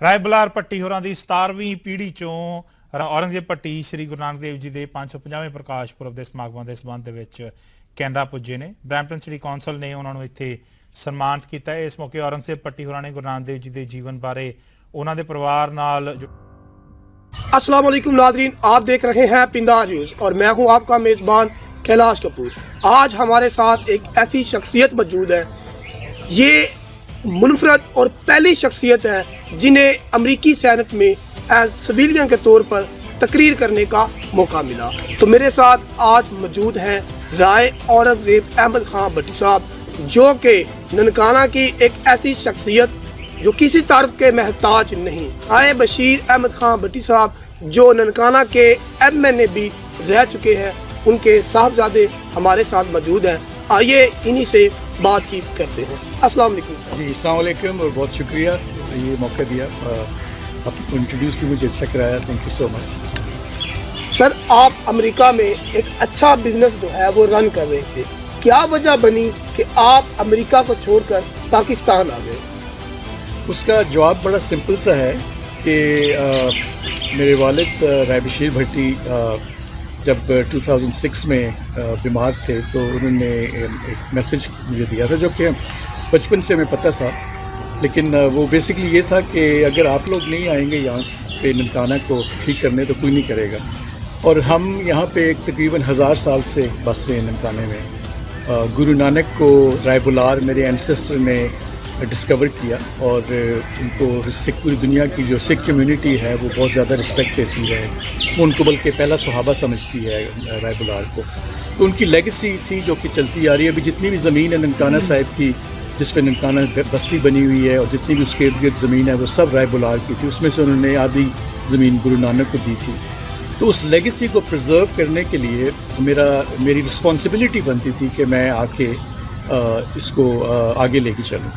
ਰਾਏ ਬੁਲਾਰ ਭੱਟੀ ਹੋਰਾਂ ਦੀ 17ਵੀਂ ਪੀੜ੍ਹੀ ਚੋਂ ਔਰੰਗਜ਼ੇਬ ਭੱਟੀ ਸ੍ਰੀ ਗੁਰੂ ਨਾਨਕ ਦੇਵ ਜੀ ਦੇ 550ਵੇਂ ਪ੍ਰਕਾਸ਼ ਪੁਰਬ ਦੇ ਸਮਾਗਮਾਂ ਦੇ ਸਬੰਧ ਦੇ ਵਿੱਚ ਕੈਨੇਡਾ ਪੁੱਜੇ ਨੇ। ਬਰੈਂਪਟਨ ਸਿਟੀ ਕੌਂਸਲ ਨੇ ਉਹਨਾਂ ਨੂੰ ਇੱਥੇ ਸਨਮਾਨਿਤ ਕੀਤਾ ਹੈ। ਇਸ ਮੌਕੇ ਔਰੰਗਜ਼ੇਬ ਭੱਟੀ ਹੋਰਾਂ ਨੇ ਗੁਰੂ ਨਾਨਕ देव जी के जीवन बारे उन्होंने परिवार नाल अस्सलाम वालेकुम नाज़रीन, आप देख रहे हैं पिंदार न्यूज़ और मैं हूं आपका मेज़बान कैलाश कपूर। आज हमारे साथ एक ऐसी शख्सियत मौजूद है, ये मुनफरद और पहली शख्सियत है जिन्हें अमरीकी सैनट में एज सिविलियन के तौर पर तकरीर करने का मौका मिला। तो मेरे साथ आज मौजूद हैं राय औरंगज़ेब अहमद खान भट्टी साहब, जो कि ननकाना की एक ऐसी शख्सियत जो किसी तारीफ के महताज नहीं। आए बशीर अहमद खान भट्टी साहब जो ननकाना के MNA भी रह चुके हैं, उनके साहबजादे हमारे साथ मौजूद हैं। आइए इन्हीं से बातचीत करते हैं। अस्सलाम वालेकुम। जी अस्सलाम वालेकुम और बहुत शुक्रिया ये मौका दिया, आपको इंट्रोड्यूस भी मुझे अच्छा कराया, thank you so much. Sir, आप अमेरिका में एक अच्छा बिजनेस जो है वो रन कर रहे थे, क्या वजह बनी कि आप अमेरिका को छोड़कर पाकिस्तान आ गए? उसका जवाब बड़ा सिंपल सा है कि मेरे वालिद राय बशीर भट्टी जब 2006 में बीमार थे तो उन्होंने एक मैसेज मुझे दिया था, जो कि बचपन से हमें पता था, लेकिन वो बेसिकली ये था कि अगर आप लोग नहीं आएंगे यहाँ पे ननकाना को ठीक करने तो कोई नहीं करेगा। और हम यहाँ पे एक तकरीबन 1000 साल से बस रहे हैं ननकाने में। गुरु नानक को राय बुलार मेरे एंसेस्टर ने डिस्कवर किया और उनको सिख पूरी दुनिया की जो सिख कम्युनिटी है वो बहुत ज़्यादा रिस्पेक्ट देती है, वो उनको बल्कि पहला सुहाबा समझती है राय बुलार को। तो उनकी लेगेसी थी जो कि चलती आ रही है। अभी जितनी भी ज़मीन है ननकाना साहिब की, जिस पे ननकाना बस्ती बनी हुई है, और जितनी भी उसके इर्द गिर्द ज़मीन है वो सब राय बुलार की थी। उसमें से उन्होंने आधी ज़मीन गुरु नानक को दी थी। तो उस लेगेसी को प्रिजर्व करने के लिए मेरी रिस्पॉन्सिबिलिटी बनती थी कि मैं आके इसको आगे लेके चलूँ।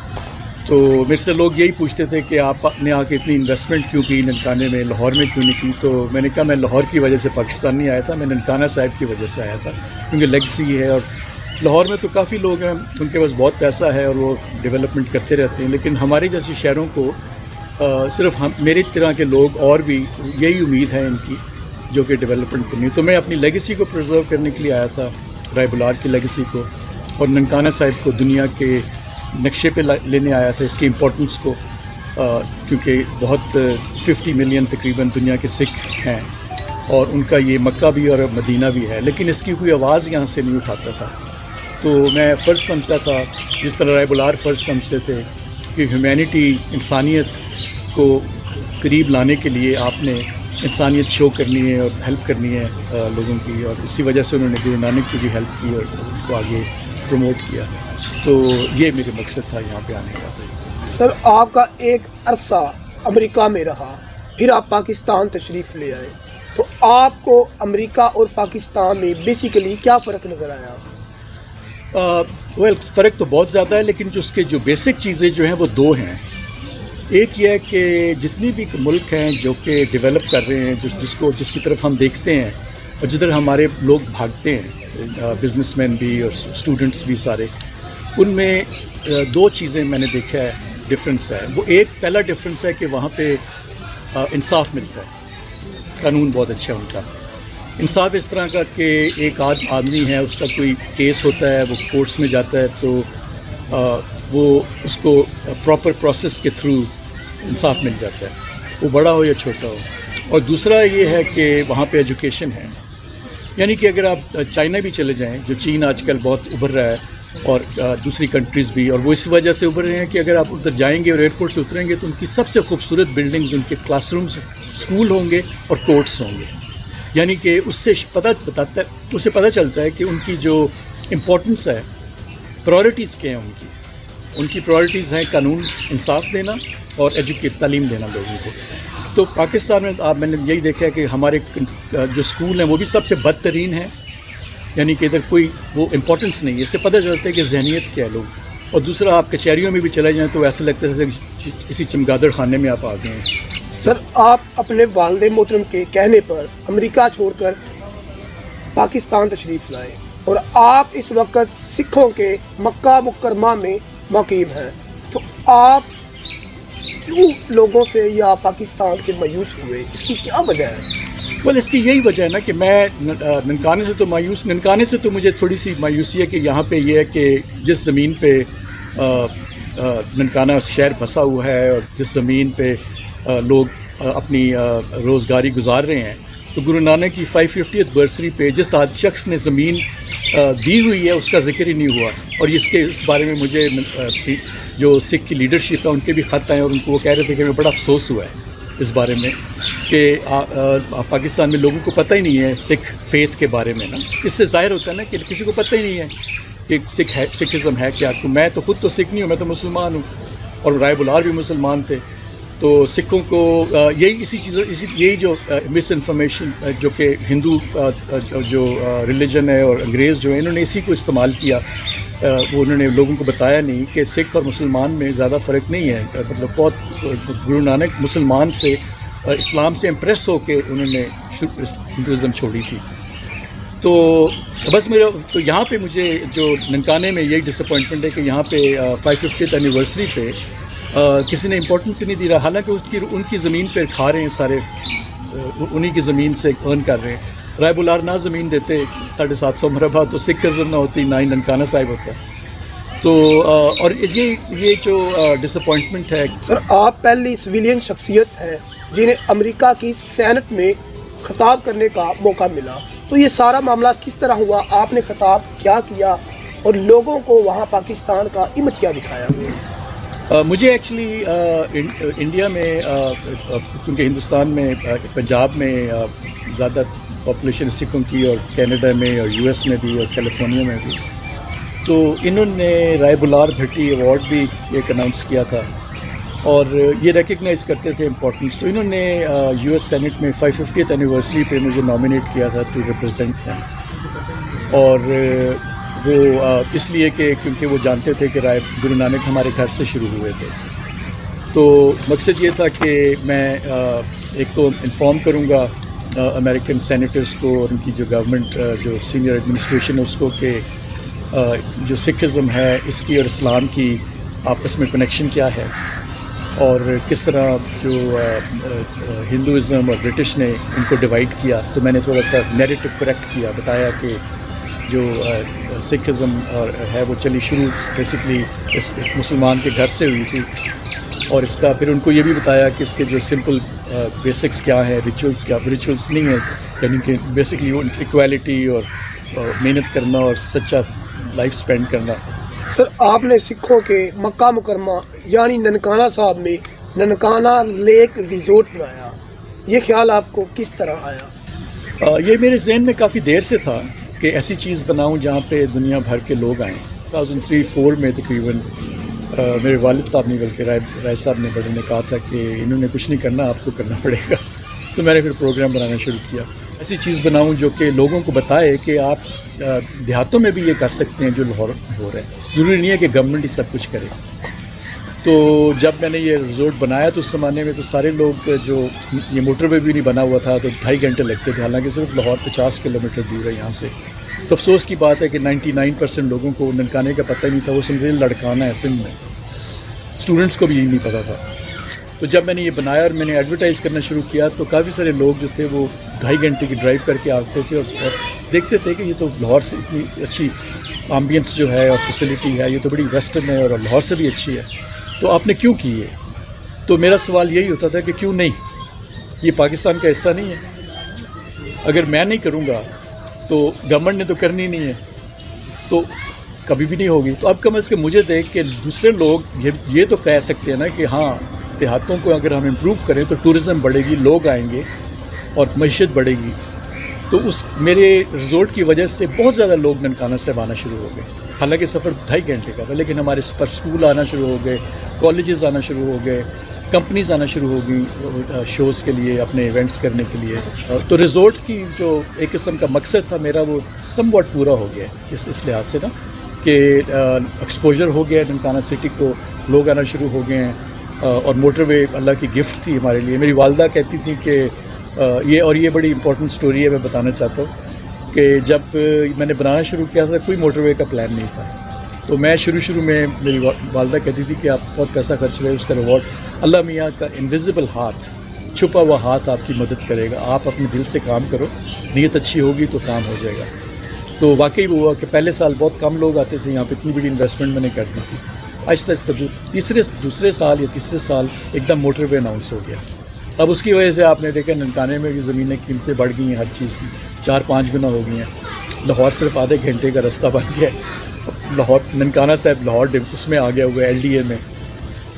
तो मेरे से लोग यही पूछते थे कि आपने आके इतनी इन्वेस्टमेंट क्यों की ननकाने में, लाहौर में क्यों नहीं की? तो मैंने कहा मैं लाहौर की वजह से पाकिस्तान नहीं आया था, मैं ननकाना साहिब की वजह से आया था, क्योंकि लेगेसी है। और लाहौर में तो काफ़ी लोग हैं, उनके पास बहुत पैसा है और वो डेवलपमेंट करते रहते हैं, लेकिन हमारे जैसे शहरों को सिर्फ हम मेरे तरह के लोग और भी यही उम्मीद है इनकी, जो कि डेवलपमेंट करनी। तो मैं अपनी लेगेसी को प्रिजर्व करने के लिए आया था, राय बुलार की लेगेसी को, और ननकाना साहिब को दुनिया के नक्शे पे लेने आया था, इसकी इम्पोर्टेंस को, क्योंकि बहुत 50 मिलियन तकरीबन दुनिया के सिख हैं और उनका ये मक्का भी और मदीना भी है, लेकिन इसकी कोई आवाज़ यहाँ से नहीं उठाता था। तो मैं फ़र्ज़ समझता था, जिस तरह राय बुलार फ़र्ज़ समझते थे कि ह्यूमैनिटी, इंसानियत को करीब लाने के लिए आपने इंसानियत शो करनी है और हेल्प करनी है लोगों की, और इसी वजह से उन्होंने गुरु नानक की भी हेल्प की और उनको आगे प्रमोट किया। तो ये मेरे मकसद था यहाँ पे आने का। सर, आपका एक अरसा अमेरिका में रहा, फिर आप पाकिस्तान तशरीफ़ ले आए, तो आपको अमेरिका और पाकिस्तान में बेसिकली क्या फ़र्क नज़र आया? फ़र्क तो बहुत ज़्यादा है, लेकिन जो उसके जो बेसिक चीज़ें जो हैं वो दो हैं। एक ये है कि जितनी भी मुल्क हैं जो कि डेवलप कर रहे हैं, जिसकी तरफ हम देखते हैं और जिधर हमारे लोग भागते हैं, बिजनेसमैन भी और स्टूडेंट्स भी सारे, उनमें दो चीज़ें मैंने देखा है डिफरेंस है। वो एक पहला डिफरेंस है कि वहाँ पे इंसाफ मिलता है, कानून बहुत अच्छा उनका। इंसाफ इस तरह का कि एक आदमी है, उसका कोई केस होता है, वो कोर्ट्स में जाता है, तो वो उसको प्रॉपर प्रोसेस के थ्रू इंसाफ मिल जाता है, वो बड़ा हो या छोटा हो। और दूसरा ये है कि वहाँ पे एजुकेशन है, यानी कि अगर आप चाइना भी चले जाएं, जो चीन आजकल बहुत उभर रहा है, और दूसरी कंट्रीज़ भी, और वो इस वजह से उभर रहे हैं कि अगर आप उधर जाएंगे और एयरपोर्ट से उतरेंगे तो उनकी सबसे खूबसूरत बिल्डिंग्स, उनके क्लासरूम्स, स्कूल होंगे और कोर्ट्स होंगे। यानी कि उससे पता चलता है कि उनकी जो इम्पोर्टेंस है, प्रायोरिटीज़ क्या हैं उनकी प्रायोरिटीज़ हैं कानून, इंसाफ देना और तालीम देना लोगों को। तो पाकिस्तान में मैंने यही देखा है कि हमारे जो स्कूल हैं वो भी सबसे बदतरीन हैं, यानी कि इधर कोई वो इम्पोर्टेंस नहीं है। इससे पता चलता है कि जहनीत क्या है लोग। और दूसरा, आप कचहरियों में भी चले जाएं तो ऐसा लगता है जैसे किसी चमगादड़ खाने में आप आ गए हैं। सर, आप अपने वालिद मोहतरम के कहने पर अमेरिका छोड़कर पाकिस्तान तशरीफ़ लाए और आप इस वक्त सिखों के मक्का मुकरमा में मुक़ीम हैं, तो आप क्यों लोगों से या पाकिस्तान से मायूस हुए, इसकी क्या वजह है? इसकी यही वजह है ना कि मैं ननकाने से तो ननकाने से तो मुझे थोड़ी सी मायूसी है कि यहाँ पे ये है कि जिस ज़मीन पे ननकाना शहर बसा हुआ है और जिस ज़मीन पे लोग अपनी रोज़गारी गुजार रहे हैं, तो गुरु नानक की 550th बरसरी पे जिस शख्स ने ज़मीन दी हुई है उसका जिक्र ही नहीं हुआ। और इस बारे में मुझे जो सिख की लीडरशिप है उनके भी ख़त आए और उनको वो कह रहे थे कि हमें बड़ा अफसोस हुआ है इस बारे में कि पाकिस्तान में लोगों को पता ही नहीं है सिख फेथ के बारे में ना। इससे ज़ाहिर होता है ना कि किसी को पता ही नहीं है कि सिखिज़म है क्या। तो मैं तो ख़ुद तो सिख नहीं हूँ, मैं तो मुसलमान हूँ और राय बुलार भी मुसलमान थे। तो सिखों को यही जो मिस इन्फॉर्मेशन जो कि हिंदू जो रिलीजन है और अंग्रेज़ जो है इन्होंने इसी को इस्तेमाल किया। वो उन्होंने लोगों को बताया नहीं कि सिख और मुसलमान में ज़्यादा फ़र्क नहीं है। मतलब बहुत गुरु नानक मुसलमान से इस्लाम से इम्प्रेस होकर उन्होंने हिंदुज़म छोड़ी थी। तो बस तो यहाँ पे मुझे जो ननकाने में यही डिसअपॉइंटमेंट है कि यहाँ पे 550th एनिवर्सरी पे किसी ने इम्पोर्टेंस ही नहीं दी रहा। हालांकि उनकी ज़मीन पर खा रहे हैं सारे, उन्हीं की ज़मीन से अर्न कर रहे हैं। राय बुलार ना ज़मीन देते 750 मरबा तो सिखिज़म ना होती, ना ही ननकाना साहिब होता। तो और ये जो डिसअपॉइंटमेंट है। सर, आप पहली सिविलियन शख्सियत हैं जिन्हें अमेरिका की सेनेट में खिताब करने का मौका मिला, तो ये सारा मामला किस तरह हुआ? आपने खिताब क्या किया और लोगों को वहाँ पाकिस्तान का इमेज क्या दिखाया? मुझे एक्चुअली इंडिया में क्योंकि हिंदुस्तान में पंजाब में ज़्यादा पॉपुलेशन सिखों की और कनाडा में और यूएस में भी और कैलिफोर्निया में भी, तो इन्होंने राय बुलार भट्टी अवार्ड भी एक अनाउंस किया था और ये रिकग्नाइज़ करते थे इम्पोर्टेंस। तो इन्होंने यूएस सेनेट में 550th एनिवर्सरी पे मुझे नॉमिनेट किया था टू रिप्रेजेंट दैम। और वो इसलिए कि क्योंकि वो जानते थे कि गुरु नानक हमारे घर से शुरू हुए थे। तो मकसद ये था कि मैं एक तो इन्फॉर्म करूँगा अमेरिकन सेनेटर्स को और उनकी जो गवर्नमेंट जो सीनियर एडमिनिस्ट्रेशन है उसको कि जो सिखिज़म है इसकी और इस्लाम की आपस में कनेक्शन क्या है और किस तरह जो हिंदुज़म और ब्रिटिश ने इनको डिवाइड किया। तो मैंने थोड़ा सा नैरेटिव करेक्ट किया, बताया कि जो सिखिज़म और है वो चली शुरू बेसिकली इस मुसलमान के घर से हुई थी। और इसका फिर उनको ये भी बताया कि इसके जो सिंपल बेसिक्स क्या है, रिचुअल्स नहीं है, यानी कि बेसिकली वो इक्वालिटी और मेहनत करना और सच्चा लाइफ स्पेंड करना। सर, आपने सिखों के मक्का मुकरमा यानी ननकाना साहब में ननकाना लेक रिजोर्ट बनाया, ये ख्याल आपको किस तरह आया? ये मेरे जहन में काफ़ी देर से था कि ऐसी चीज़ बनाऊं जहाँ पे दुनिया भर के लोग आएँ। 2003-04 में तकरीबन मेरे वालिद साहब ने, बल्कि राय साहब ने बड़े ने कहा था कि इन्होंने कुछ नहीं करना, आपको करना पड़ेगा। तो मैंने फिर प्रोग्राम बनाना शुरू किया, ऐसी चीज़ बनाऊं जो कि लोगों को बताए कि आप देहातों में भी ये कर सकते हैं जो लाहौर हो रहा है, ज़रूरी नहीं है कि गवर्नमेंट ही सब कुछ करे। तो जब मैंने ये रिजोर्ट बनाया तो उस ज़माने में तो सारे लोग, जो ये मोटरवे भी नहीं बना हुआ था तो 2.5 घंटे लगते थे, हालांकि सिर्फ लाहौर 50 किलोमीटर दूर है यहाँ से। तो अफसोस की बात है कि 99% लोगों को ननकाने का पता ही नहीं था, वो समझे लड़काना है सिंध में, स्टूडेंट्स को भी यही नहीं पता था। तो जब मैंने ये बनाया और मैंने एडवर्टाइज़ करना शुरू किया तो काफ़ी सारे लोग जो थे वो 2.5 घंटे की ड्राइव करके आते थे और देखते थे कि ये तो लाहौर से इतनी अच्छी एम्बियंस जो है और फैसिलिटी है, ये तो बड़ी वेस्टर्न है और लाहौर से भी अच्छी है, तो आपने क्यों की है? तो मेरा सवाल यही होता था कि क्यों नहीं, ये पाकिस्तान का हिस्सा नहीं है। अगर मैं नहीं करूँगा तो गवर्नमेंट ने तो करनी नहीं है, तो कभी भी नहीं होगी। तो अब कम अज़ कम मुझे देख के दूसरे लोग ये तो कह सकते हैं ना कि हाँ, देहातों को अगर हम इम्प्रूव करें तो टूरिज़म बढ़ेगी, लोग आएंगे और मईशत बढ़ेगी। तो उस मेरे रिजोर्ट की वजह से बहुत ज़्यादा लोग ननकाना से आना शुरू हो गए। हालांकि सफ़र 2.5 घंटे का था, लेकिन हमारे पर स्कूल आना शुरू हो गए, कॉलेजेस आना शुरू हो गए, कंपनीज आना शुरू हो गई शोज़ के लिए, अपने इवेंट्स करने के लिए। तो रिजोर्ट की जो एक किस्म का मकसद था मेरा, वो समवट पूरा हो गया इस लिहाज से ना कि एक्सपोजर हो गया ननकाना सिटी को, लोग आना शुरू हो गए हैं। और मोटरवे अल्लाह की गिफ्ट थी हमारे लिए। मेरी वालदा कहती थी कि ये बड़ी इंपॉर्टेंट स्टोरी है, मैं बताना चाहता हूँ कि जब मैंने बनाना शुरू किया था कोई मोटरवे का प्लान नहीं था। تو میں شروع میں میری والدہ کہتی تھی کہ آپ بہت پیسہ خرچ رہے، اس کا ریوارڈ اللہ میاں کا انویزیبل ہاتھ، چھپا ہوا ہاتھ آپ کی مدد کرے گا، آپ اپنے دل سے کام کرو، نیت اچھی ہوگی تو کام ہو جائے گا۔ تو واقعی وہ ہوا کہ پہلے سال بہت کم لوگ آتے تھے یہاں پہ، اتنی بڑی انویسٹمنٹ میں نے کر دی تھی۔ آہستہ آہستہ دوسرے سال یا تیسرے سال ایک دم موٹر وے اناؤنس ہو گیا۔ اب اس کی وجہ سے آپ نے دیکھا ننکانے میں بھی زمینیں قیمتیں بڑھ گئی ہیں، ہر چیز کی 4-5 گنا ہو گئی ہیں۔ لاہور صرف آدھے گھنٹے کا رستہ بن گیا ہے، لاہور ننکانہ صاحب لاہور اس میں آ گیا ہوا ہے LDA میں،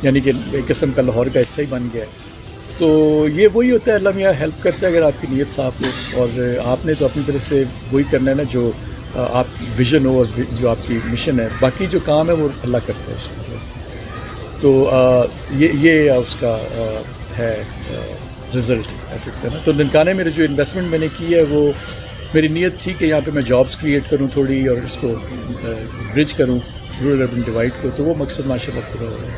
یعنی کہ ایک قسم کا لاہور کا حصہ ہی بن گیا ہے۔ تو یہ وہی ہوتا ہے، اللہ میاں ہیلپ کرتا ہے اگر آپ کی نیت صاف ہو، اور آپ نے تو اپنی طرف سے وہی کرنا ہے نا جو آپ ویژن ہو اور جو آپ کی مشن ہے، باقی جو کام ہے وہ اللہ کرتا ہے اس کو۔ تو یہ اس کا ہے رزلٹ افیکٹ ہے نا۔ تو ننکانے میں جو انویسٹمنٹ میں نے کی ہے وہ میری نیت تھی کہ یہاں پہ میں جابس کریٹ کروں تھوڑی، اور اس کو برج کروں رورل اربن ڈیوائڈ کو، تو وہ مقصد ماشاء اللہ پورا ہو رہا ہے۔